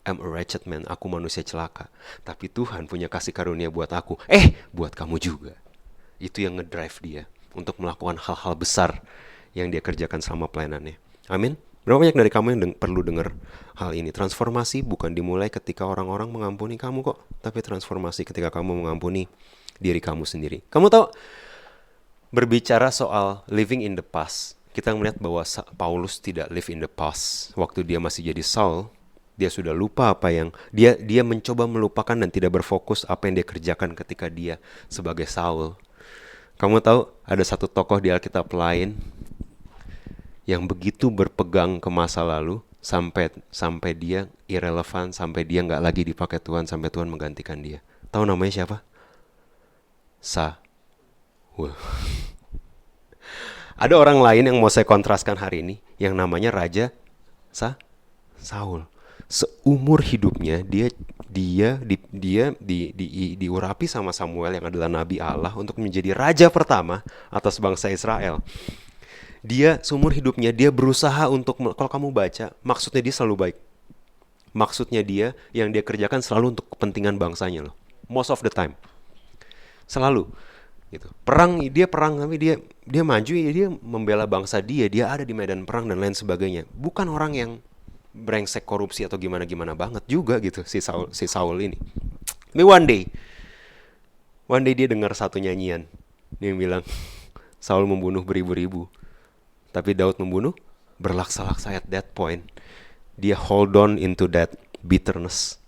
I'm a wretched man, aku manusia celaka. Tapi Tuhan punya kasih karunia buat aku. Buat kamu juga. Itu yang ngedrive dia untuk melakukan hal-hal besar yang dia kerjakan selama pelayanannya. Amin. Berapa banyak dari kamu yang perlu dengar hal ini? Transformasi bukan dimulai ketika orang-orang mengampuni kamu kok. Tapi transformasi ketika kamu mengampuni diri kamu sendiri. Kamu tahu, berbicara soal living in the past, kita melihat bahwa Paulus tidak live in the past. Waktu dia masih jadi Saul, dia sudah lupa apa yang dia mencoba melupakan dan tidak berfokus apa yang dia kerjakan ketika dia sebagai Saul. Kamu tahu ada satu tokoh di Alkitab lain yang begitu berpegang ke masa lalu sampai dia irrelevant, sampai dia nggak lagi dipakai Tuhan, sampai Tuhan menggantikan dia. Tahu namanya siapa? Saul. Ada orang lain yang mau saya kontraskan hari ini, yang namanya Raja Saul. Seumur hidupnya dia diurapi sama Samuel yang adalah nabi Allah untuk menjadi raja pertama atas bangsa Israel. Dia seumur hidupnya dia berusaha untuk, kalau kamu baca, maksudnya dia selalu baik. Maksudnya dia yang dia kerjakan selalu untuk kepentingan bangsanya loh. Most of the time. Selalu. Gitu. Dia perang tapi dia maju, dia membela bangsa dia ada di medan perang dan lain sebagainya. Bukan orang yang brengsek korupsi atau gimana banget juga gitu si Saul ini. Tapi one day dia dengar satu nyanyian dia bilang Saul membunuh beribu-ribu tapi Daud membunuh berlaksa-laksa. At that point dia hold on into that bitterness.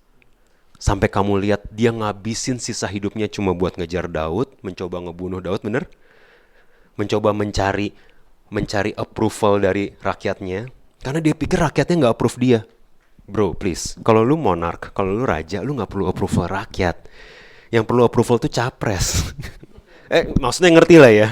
Sampai kamu lihat dia ngabisin sisa hidupnya cuma buat ngejar Daud, mencoba ngebunuh Daud, bener? Mencoba mencari approval dari rakyatnya, karena dia pikir rakyatnya nggak approve dia. Bro, please, kalau lu monark, kalau lu raja, lu nggak perlu approval rakyat. Yang perlu approval tuh capres. Maksudnya ngerti lah ya.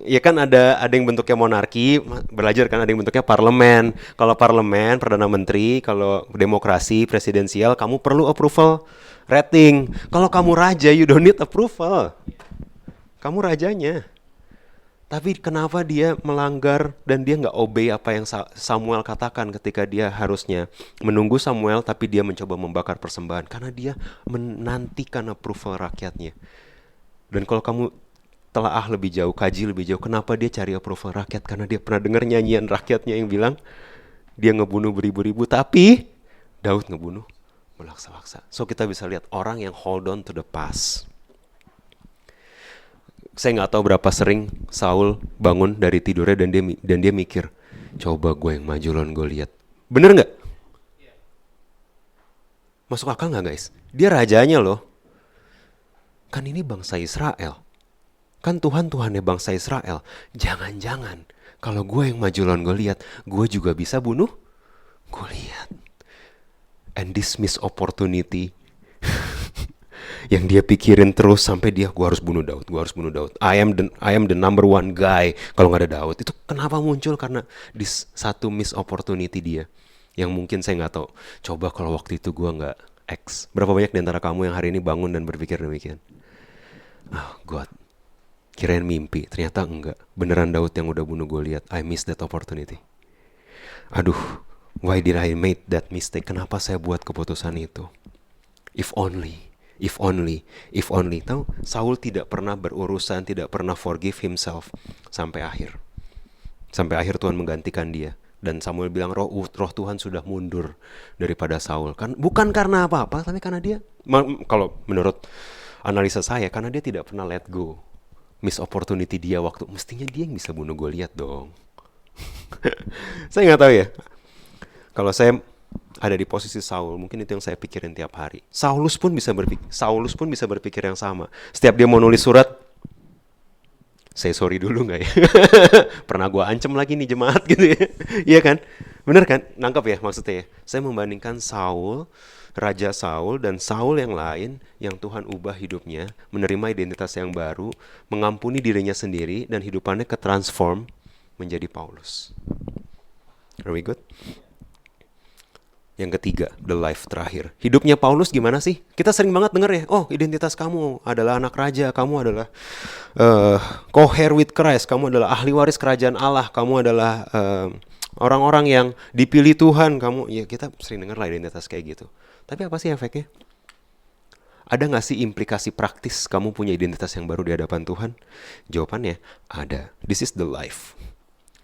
Ya kan ada yang bentuknya monarki, belajar kan, ada yang bentuknya parlemen. Kalau parlemen, perdana menteri, kalau demokrasi, presidensial, kamu perlu approval rating. Kalau kamu raja, you don't need approval. Kamu rajanya. Tapi kenapa dia melanggar dan dia nggak obey apa yang Samuel katakan ketika dia harusnya menunggu Samuel, tapi dia mencoba membakar persembahan karena dia menantikan approval rakyatnya. Dan kalau kamu telaah lebih jauh, kaji lebih jauh, kenapa dia cari approval rakyat? Karena dia pernah dengar nyanyian rakyatnya yang bilang dia ngebunuh beribu-ribu, tapi Daud ngebunuh berlaksa-laksa. So kita bisa lihat orang yang hold on to the past. Saya nggak tahu berapa sering Saul bangun dari tidurnya dan dia mikir, coba gue yang maju lawan Goliat. Bener nggak? Masuk akal nggak guys? Dia rajanya loh. Kan ini bangsa Israel. Kan Tuhannya bangsa Israel. Jangan-jangan kalau gue yang maju lawan Goliat, gue juga bisa bunuh Goliat. And this missed opportunity yang dia pikirin terus sampai gue harus bunuh Daud. I am the number one guy kalau nggak ada Daud. Itu kenapa muncul? Karena di satu missed opportunity dia. Yang mungkin saya nggak tahu. Coba kalau waktu itu gue nggak X. Berapa banyak di antara kamu yang hari ini bangun dan berpikir demikian? Oh God, kirain mimpi, ternyata enggak. Beneran Daud yang udah bunuh Goliat. I miss that opportunity. Aduh, why did I made that mistake? Kenapa saya buat keputusan itu? If only, if only, if only. Tahu, Saul tidak pernah berurusan, tidak pernah forgive himself sampai akhir. Sampai akhir Tuhan menggantikan dia. Dan Samuel bilang roh Tuhan sudah mundur daripada Saul. Kan bukan karena apa-apa, tapi karena dia, kalau menurut analisa saya, karena dia tidak pernah let go. Miss opportunity dia waktu, mestinya dia yang bisa bunuh Goliat dong. Saya nggak tahu ya. Kalau saya ada di posisi Saul, mungkin itu yang saya pikirin tiap hari. Saulus pun bisa berpikir yang sama. Setiap dia mau nulis surat, say sorry dulu nggak ya? Pernah gue ancam lagi nih jemaat gitu ya. Iya kan? Bener kan? Nangkep ya maksudnya ya? Saya membandingkan Saul, Raja Saul, dan Saul yang lain yang Tuhan ubah hidupnya, menerima identitas yang baru, mengampuni dirinya sendiri, dan hidupannya ketransform menjadi Paulus. Are we good? Yang ketiga, the life terakhir. Hidupnya Paulus gimana sih? Kita sering banget denger ya, oh identitas kamu adalah anak raja, kamu adalah co-heir with Christ, kamu adalah ahli waris kerajaan Allah, kamu adalah orang-orang yang dipilih Tuhan, kamu, ya kita sering denger lah identitas kayak gitu. Tapi apa sih efeknya? Ada gak sih implikasi praktis kamu punya identitas yang baru di hadapan Tuhan? Jawabannya, ada. This is the life.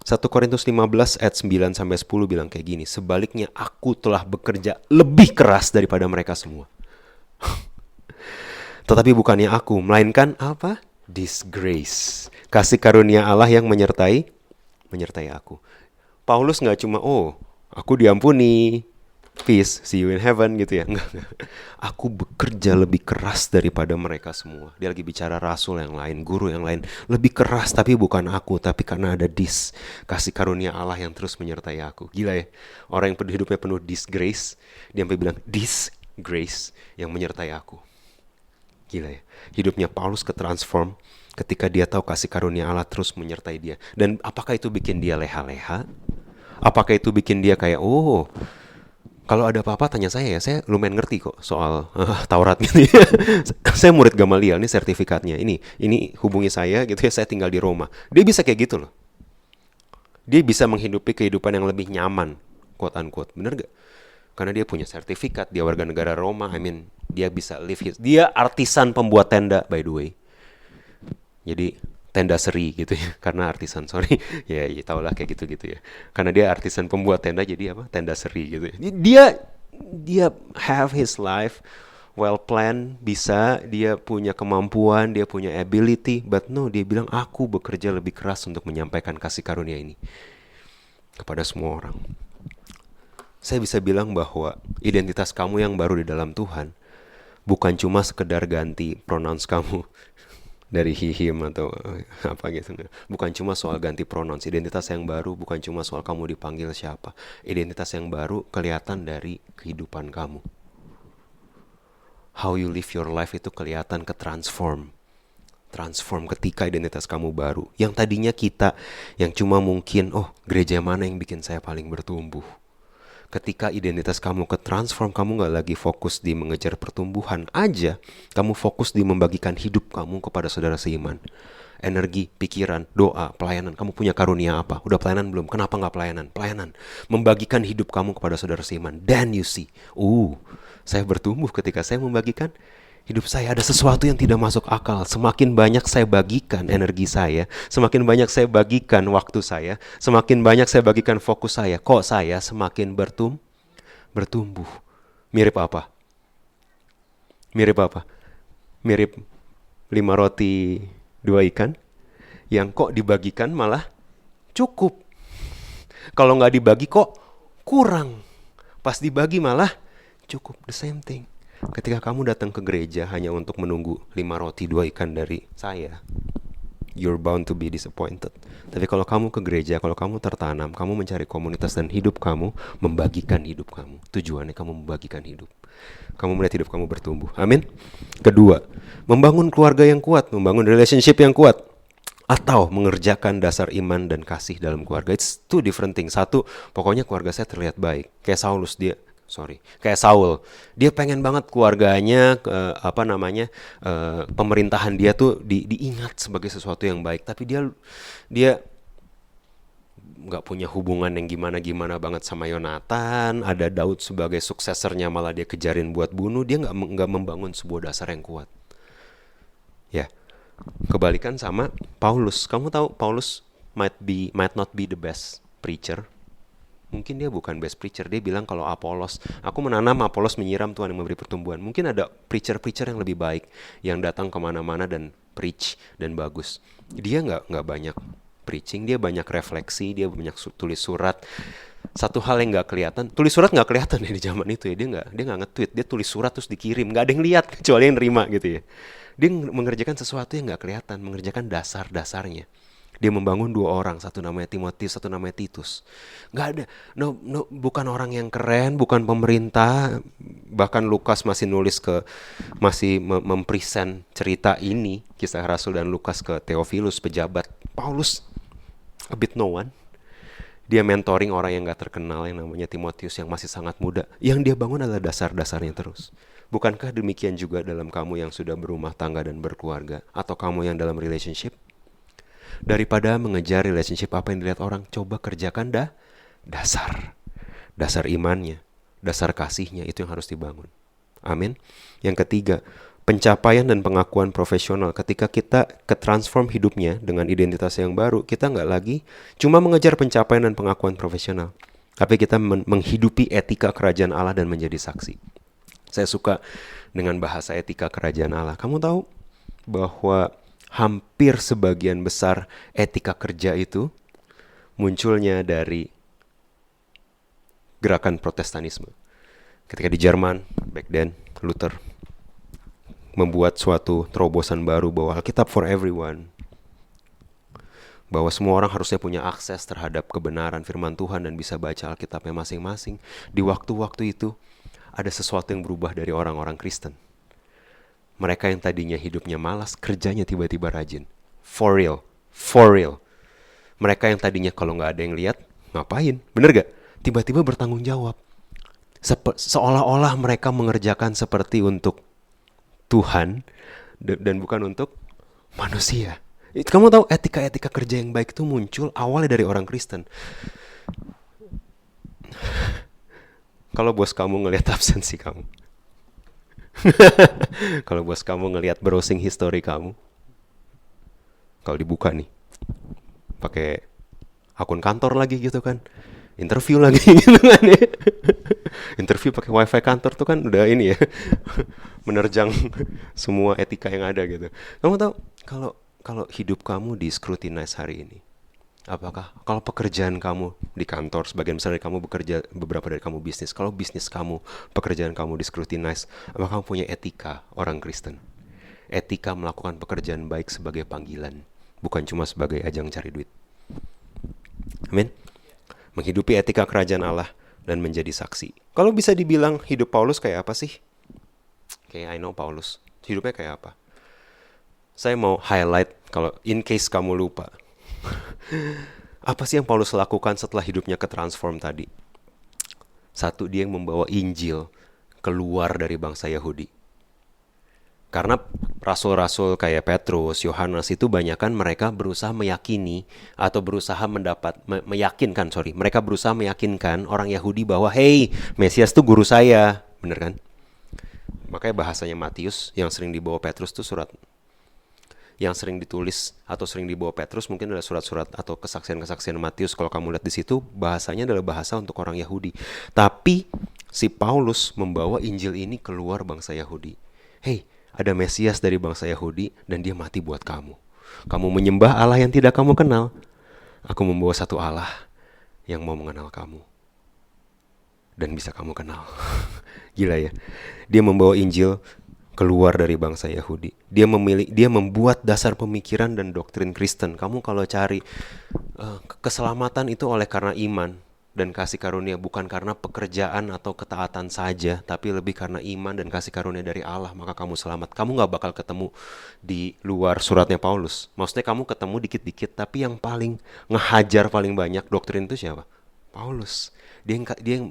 1 Korintus 15 ayat 9-10 bilang kayak gini, sebaliknya aku telah bekerja lebih keras daripada mereka semua. Tetapi bukannya aku, melainkan apa? Disgrace. Kasih karunia Allah yang menyertai aku. Paulus gak cuma, oh aku diampuni, peace, see you in heaven gitu ya. Enggak. Aku bekerja lebih keras daripada mereka semua. Dia lagi bicara rasul yang lain, guru yang lain. Lebih keras, tapi bukan aku, tapi karena ada kasih karunia Allah yang terus menyertai aku. Gila ya. Orang yang hidupnya penuh disgrace, dia sampai bilang disgrace yang menyertai aku. Gila ya. Hidupnya Paulus ketransform ketika dia tahu kasih karunia Allah terus menyertai dia. Dan apakah itu bikin dia leha-leha? Apakah itu bikin dia kayak, oh, kalau ada apa-apa tanya saya ya, saya lumayan ngerti kok soal Taurat gitu ya. Saya murid Gamaliel, ini sertifikatnya, ini hubungi saya gitu ya, saya tinggal di Roma. Dia bisa kayak gitu loh. Dia bisa menghidupi kehidupan yang lebih nyaman, quote unquote, bener gak? Karena dia punya sertifikat, dia warga negara Roma, dia bisa live dia artisan pembuat tenda by the way. Jadi tenda seri gitu ya, karena artisan, sorry ya tau lah kayak gitu ya, karena dia artisan pembuat tenda, jadi apa, tenda seri gitu ya. Dia have his life well planned, bisa, dia punya kemampuan, dia punya ability, but no, dia bilang aku bekerja lebih keras untuk menyampaikan kasih karunia ini kepada semua orang. Saya bisa bilang bahwa identitas kamu yang baru di dalam Tuhan bukan cuma sekedar ganti pronouns kamu dari he, him atau apa gitu. Bukan cuma soal ganti pronouns. Identitas yang baru bukan cuma soal kamu dipanggil siapa. Identitas yang baru kelihatan dari kehidupan kamu. How you live your life itu kelihatan transform ketika identitas kamu baru. Yang tadinya kita yang cuma mungkin, oh gereja mana yang bikin saya paling bertumbuh. Ketika identitas kamu transform, kamu gak lagi fokus di mengejar pertumbuhan aja, kamu fokus di membagikan hidup kamu kepada saudara seiman. Energi, pikiran, doa, pelayanan. Kamu punya karunia apa? Udah pelayanan belum? Kenapa gak pelayanan? Pelayanan. Membagikan hidup kamu kepada saudara seiman. Then you see, saya bertumbuh ketika saya membagikan hidup saya. Ada sesuatu yang tidak masuk akal. Semakin banyak saya bagikan energi saya, semakin banyak saya bagikan waktu saya, semakin banyak saya bagikan fokus saya, kok saya semakin bertumbuh. Mirip apa? Mirip 5 roti 2 ikan yang kok dibagikan malah cukup. Kalau nggak dibagi kok kurang. Pas dibagi malah cukup. The same thing. Ketika kamu datang ke gereja hanya untuk menunggu 5 roti 2 ikan dari saya, you're bound to be disappointed. Tapi kalau kamu ke gereja, kalau kamu tertanam, kamu mencari komunitas dan hidup kamu, membagikan hidup kamu. Tujuannya kamu membagikan hidup. Kamu melihat hidup kamu bertumbuh. Amin. Kedua, membangun keluarga yang kuat, membangun relationship yang kuat. atau mengerjakan dasar iman dan kasih dalam keluarga. It's two different things. Satu, pokoknya keluarga saya terlihat baik. Kayak Saul. Dia pengen banget keluarganya, pemerintahan dia tuh diingat sebagai sesuatu yang baik. Tapi dia nggak punya hubungan yang gimana-gimana banget sama Yonatan. Ada Daud sebagai suksesornya, malah dia kejarin buat bunuh. Dia nggak membangun sebuah dasar yang kuat. Ya, kebalikan sama Paulus. Kamu tahu Paulus might not be the best preacher. Mungkin dia bukan best preacher. Dia bilang kalau Apolos, aku menanam, Apolos menyiram, Tuhan yang memberi pertumbuhan. Mungkin ada preacher yang lebih baik yang datang kemana-mana dan preach dan bagus. Dia nggak banyak preaching, dia banyak refleksi, dia banyak tulis surat. Satu hal yang nggak kelihatan, tulis surat nggak kelihatan ya di zaman itu ya. Dia nggak nge-tweet, dia tulis surat terus dikirim, nggak ada yang lihat kecuali yang nerima gitu ya. Dia mengerjakan sesuatu yang nggak kelihatan, mengerjakan dasar-dasarnya. Dia membangun 2 orang, satu namanya Timotius, satu namanya Titus. Nggak ada, bukan orang yang keren, bukan pemerintah. Bahkan Lukas masih mempresent cerita ini, kisah Rasul dan Lukas ke Theophilus, pejabat. Paulus, a bit no one. Dia mentoring orang yang nggak terkenal, yang namanya Timotius, yang masih sangat muda. Yang dia bangun adalah dasar-dasarnya terus. Bukankah demikian juga dalam kamu yang sudah berumah tangga dan berkeluarga, atau kamu yang dalam relationship? Daripada mengejar relationship apa yang dilihat orang, coba kerjakan dasar imannya, dasar kasihnya, itu yang harus dibangun. Amin. Yang ketiga, pencapaian dan pengakuan profesional. Ketika kita ke-transform hidupnya dengan identitas yang baru, kita nggak lagi cuma mengejar pencapaian dan pengakuan profesional, tapi kita menghidupi etika kerajaan Allah dan menjadi saksi. Saya suka dengan bahasa etika kerajaan Allah. Kamu tahu bahwa hampir sebagian besar etika kerja itu munculnya dari gerakan Protestanisme. Ketika di Jerman, back then, Luther membuat suatu terobosan baru bahwa Alkitab for everyone, bahwa semua orang harusnya punya akses terhadap kebenaran firman Tuhan dan bisa baca Alkitabnya masing-masing. Di waktu-waktu itu ada sesuatu yang berubah dari orang-orang Kristen. Mereka yang tadinya hidupnya malas, kerjanya tiba-tiba rajin. For real. Mereka yang tadinya kalau nggak ada yang lihat, ngapain? Bener gak? Tiba-tiba bertanggung jawab. Seolah-olah mereka mengerjakan seperti untuk Tuhan dan bukan untuk manusia. Kamu tahu etika-etika kerja yang baik itu muncul awalnya dari orang Kristen. Kalau bos kamu ngelihat absensi kamu, kalau bos kamu ngelihat browsing history kamu, kalau dibuka nih, pakai akun kantor lagi gitu kan, interview lagi gitu kan ya. Interview pakai wifi kantor tuh kan udah ini ya, menerjang semua etika yang ada gitu. Kamu tahu kalau hidup kamu di scrutinize hari ini, apakah kalau pekerjaan kamu di kantor, sebagian besar dari kamu bekerja, beberapa dari kamu bisnis, kalau bisnis kamu, pekerjaan kamu di scrutinize, apakah kamu punya etika orang Kristen? Etika melakukan pekerjaan baik sebagai panggilan, bukan cuma sebagai ajang cari duit. Amin. Menghidupi etika kerajaan Allah dan menjadi saksi. Kalau bisa dibilang hidup Paulus kayak apa sih? Kayak I know Paulus. Hidupnya kayak apa? Saya mau highlight, kalau in case kamu lupa. Apa sih yang Paulus lakukan setelah hidupnya ke-transform tadi? Satu, dia yang membawa Injil keluar dari bangsa Yahudi. Karena rasul-rasul kayak Petrus, Yohanes itu banyakan mereka berusaha meyakini atau berusaha mereka berusaha meyakinkan orang Yahudi bahwa hey, Mesias tuh guru saya, bener kan? Makanya bahasanya Matius yang sering dibawa Petrus tuh surat yang sering ditulis atau sering dibawa Petrus mungkin adalah surat-surat atau kesaksian-kesaksian Matius. Kalau kamu lihat di situ bahasanya adalah bahasa untuk orang Yahudi. Tapi si Paulus membawa Injil ini keluar bangsa Yahudi. Hey, ada Mesias dari bangsa Yahudi dan dia mati buat kamu. Kamu menyembah Allah yang tidak kamu kenal. Aku membawa satu Allah yang mau mengenal kamu dan bisa kamu kenal. Gila ya. Dia membawa Injil keluar dari bangsa Yahudi. Dia membuat dasar pemikiran dan doktrin Kristen. Kamu kalau cari keselamatan itu oleh karena iman. dan kasih karunia bukan karena pekerjaan atau ketaatan saja, tapi lebih karena iman dan kasih karunia dari Allah, maka kamu selamat. Kamu gak bakal ketemu di luar suratnya Paulus. Maksudnya kamu ketemu dikit-dikit, tapi yang paling ngehajar paling banyak doktrin itu siapa? Paulus. Dia yang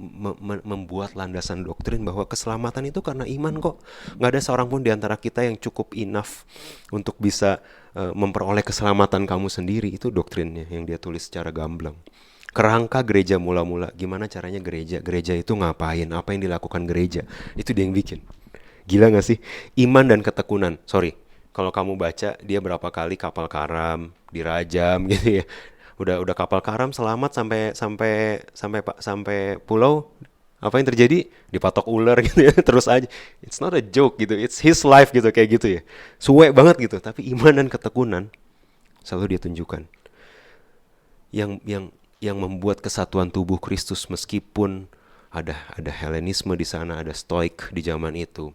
membuat landasan doktrin bahwa keselamatan itu karena iman kok. Gak ada seorang pun di antara kita yang cukup enough untuk bisa memperoleh keselamatan kamu sendiri. Itu doktrinnya yang dia tulis secara gamblang. Kerangka gereja mula-mula, gimana caranya gereja itu ngapain, apa yang dilakukan gereja, itu dia yang bikin. Gila gak sih? Iman dan ketekunan. Sorry, kalau kamu baca dia berapa kali kapal karam dirajam gitu ya. Udah kapal karam selamat sampai pulau, apa yang terjadi? Dipatok ular gitu ya. Terus aja. It's not a joke gitu. It's his life gitu, kayak gitu ya. Suwe banget gitu, tapi iman dan ketekunan selalu dia tunjukkan. Yang membuat kesatuan tubuh Kristus, meskipun ada Helenisme di sana, ada Stoik di zaman itu,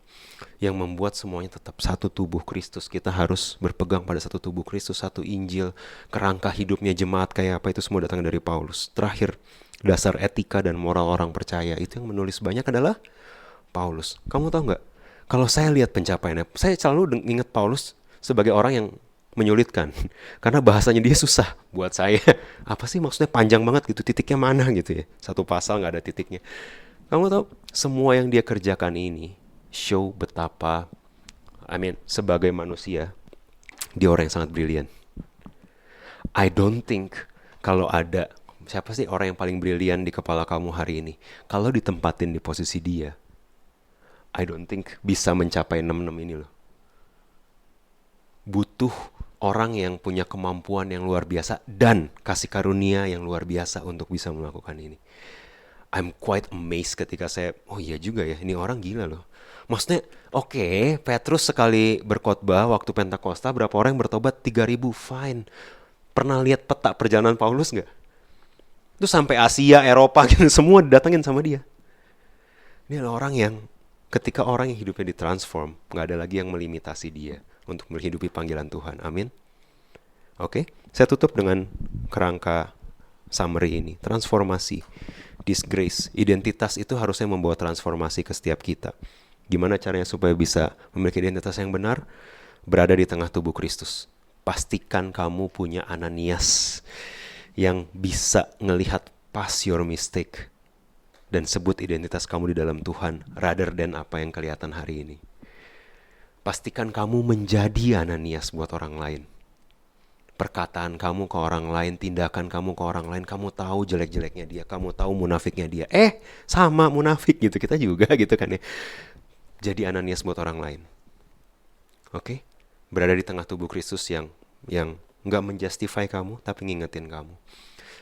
yang membuat semuanya tetap satu tubuh Kristus. Kita harus berpegang pada satu tubuh Kristus, satu Injil, kerangka hidupnya jemaat kayak apa, itu semua datang dari Paulus. Terakhir, dasar etika dan moral orang percaya, itu yang menulis banyak adalah Paulus. Kamu tahu nggak? Kalau saya lihat pencapaiannya, saya selalu ingat Paulus sebagai orang yang menyulitkan karena bahasanya dia susah buat saya. Apa sih maksudnya, panjang banget gitu, titiknya mana gitu ya, satu pasal nggak ada titiknya. Kamu tahu, semua yang dia kerjakan ini show betapa, sebagai manusia dia orang yang sangat brilian. I don't think kalau ada siapa sih orang yang paling brilian di kepala kamu hari ini, kalau ditempatin di posisi dia, I don't think bisa mencapai 66 ini loh. Butuh orang yang punya kemampuan yang luar biasa dan kasih karunia yang luar biasa untuk bisa melakukan ini. I'm quite amazed ketika saya, oh iya juga ya, ini orang gila loh. Maksudnya, oke, Petrus sekali berkhotbah waktu Pentakosta, berapa orang yang bertobat? 3.000, fine. Pernah lihat peta perjalanan Paulus nggak? Itu sampai Asia, Eropa gitu, semua didatengin sama dia. Ini adalah orang yang, ketika orang yang hidupnya ditransform, nggak ada lagi yang melimitasi dia untuk menghidupi panggilan Tuhan. Amin. Oke, saya tutup dengan kerangka summary ini. Transformasi, disgrace, identitas itu harusnya membawa transformasi ke setiap kita. Gimana caranya supaya bisa memiliki identitas yang benar? Berada di tengah tubuh Kristus. Pastikan kamu punya Ananias yang bisa ngelihat past your mistake dan sebut identitas kamu di dalam Tuhan rather than apa yang kelihatan hari ini. Pastikan kamu menjadi Ananias buat orang lain. Perkataan kamu ke orang lain, tindakan kamu ke orang lain, kamu tahu jelek-jeleknya dia, kamu tahu munafiknya dia. Sama munafik gitu, kita juga gitu kan ya. Jadi Ananias buat orang lain. Oke? Berada di tengah tubuh Kristus yang nggak menjustify kamu, tapi ngingetin kamu.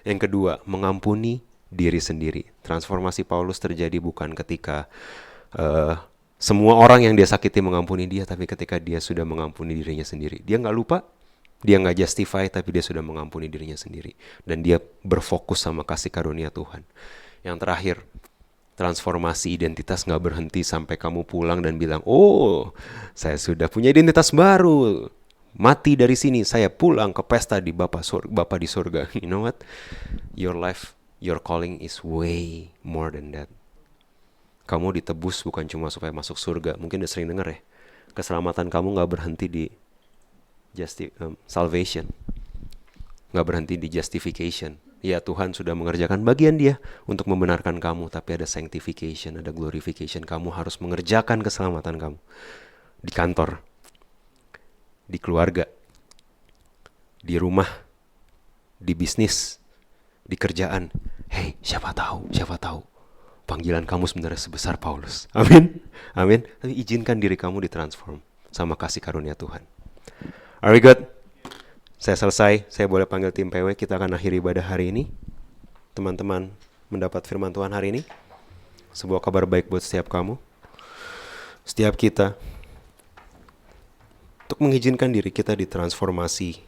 Yang kedua, mengampuni diri sendiri. Transformasi Paulus terjadi bukan ketika semua orang yang dia sakiti mengampuni dia, tapi ketika dia sudah mengampuni dirinya sendiri. Dia nggak lupa, dia nggak justify, tapi dia sudah mengampuni dirinya sendiri. Dan dia berfokus sama kasih karunia Tuhan. Yang terakhir, transformasi identitas nggak berhenti sampai kamu pulang dan bilang, oh, saya sudah punya identitas baru. Mati dari sini, saya pulang ke pesta di Bapa di surga. You know what? Your life, your calling is way more than that. Kamu ditebus bukan cuma supaya masuk surga. Mungkin udah sering denger ya. Keselamatan kamu gak berhenti di salvation. Gak berhenti di justification. Ya, Tuhan sudah mengerjakan bagian dia untuk membenarkan kamu. Tapi ada sanctification, ada glorification. Kamu harus mengerjakan keselamatan kamu. Di kantor, di keluarga, di rumah, di bisnis, di kerjaan. Hey, siapa tahu panggilan kamu sebenarnya sebesar Paulus. Amin. Amin. Tapi izinkan diri kamu ditransform sama kasih karunia Tuhan. Are we good? Saya selesai. Saya boleh panggil tim PW. Kita akan akhiri ibadah hari ini. Teman-teman mendapat firman Tuhan hari ini. Sebuah kabar baik buat setiap kamu. Setiap kita. Untuk mengizinkan diri kita ditransformasi.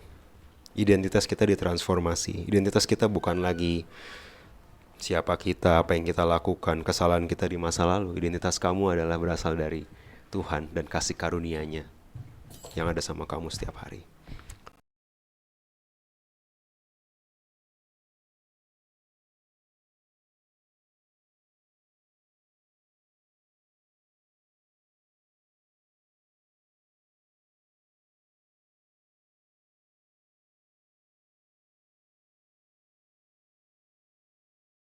Identitas kita ditransformasi. Identitas kita bukan lagi siapa kita, apa yang kita lakukan, kesalahan kita di masa lalu. Identitas kamu adalah berasal dari Tuhan dan kasih karunia-Nya yang ada sama kamu setiap hari.